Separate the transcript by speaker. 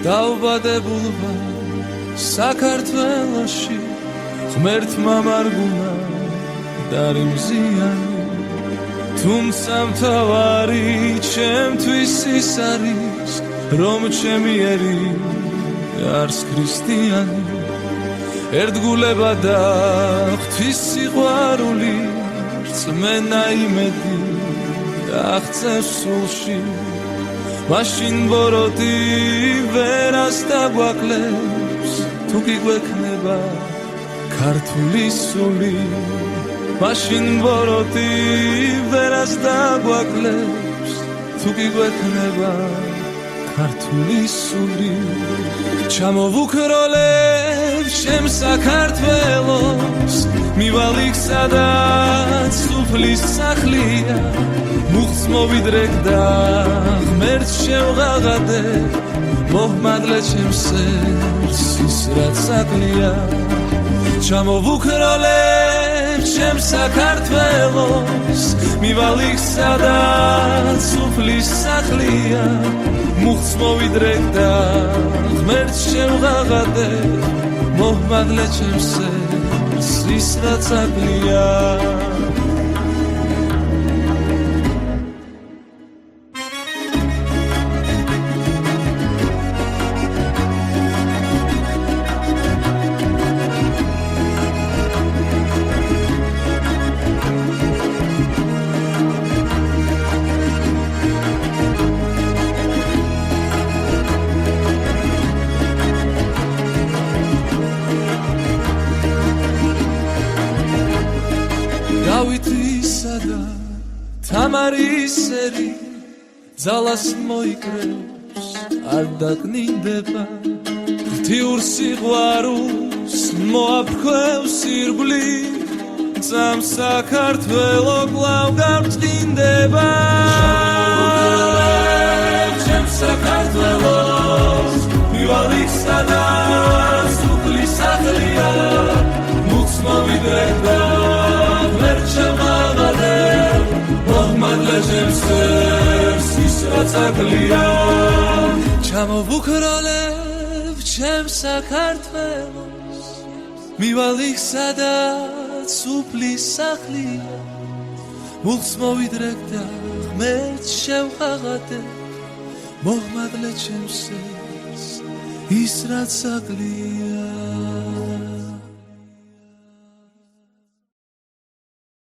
Speaker 1: დავბადებულ ვარ საქართველოში ღმერთმა მარგუნა დარიმზიანი თუმცა მთავარი ჩემთვის ის არის რომ ჩემი ერი არს ქრისტიანი ერთგულება და ღვთის სიყვარული რწმენა იმედი აღწევს სულში მაშინ ბოროტი ვერას დაგვაკლებს თუ კი გვექნება ქართული სული მაშინ ბოროტი ვერას დაგვაკლებს თუ კი გვექნება ქართული სული ჩამოვუქროლებ ჩემ საქართველოს მივალ იქ სადაც სუფლის სახლია მუხტს მოვიდრეკ და ღმერთს შევღაღადებ მოჰმადლე ჩემს სერს ის რაც საკლია ჩამოვუქროლებ ჩემ საქართველოს მივალ იქ სადაც სუფლის სახლია მუხტს მოვიდრეკ და ღმერთს შევღაღადებ მოჰმადლე ჩემს სერს ის რაც საკლია თამარისერი ძალას მოიკრებს არ დაკნინდება ღთიურ სიყვარულს მოაფრქვევს ირგვლივ ძამ საქართველო კვლავ გამწყინდება ჩემ საქართველოს მივალ იქ სადაც სუფლის სახლია მუხტს მოვიდრეკ და ღმერთს შევღაღადებ მოჰმადლე ჩემს სერს ის რაც საკლია ჩამოვუქროლებ ჩემ საქართველოს მივალ იქ სადაც სუფლის სახლია მუხტს მოვიდრეკ და ღმერთს შევღაღადებ მოჰმადლე ჩემს სერს ის რაც საკლია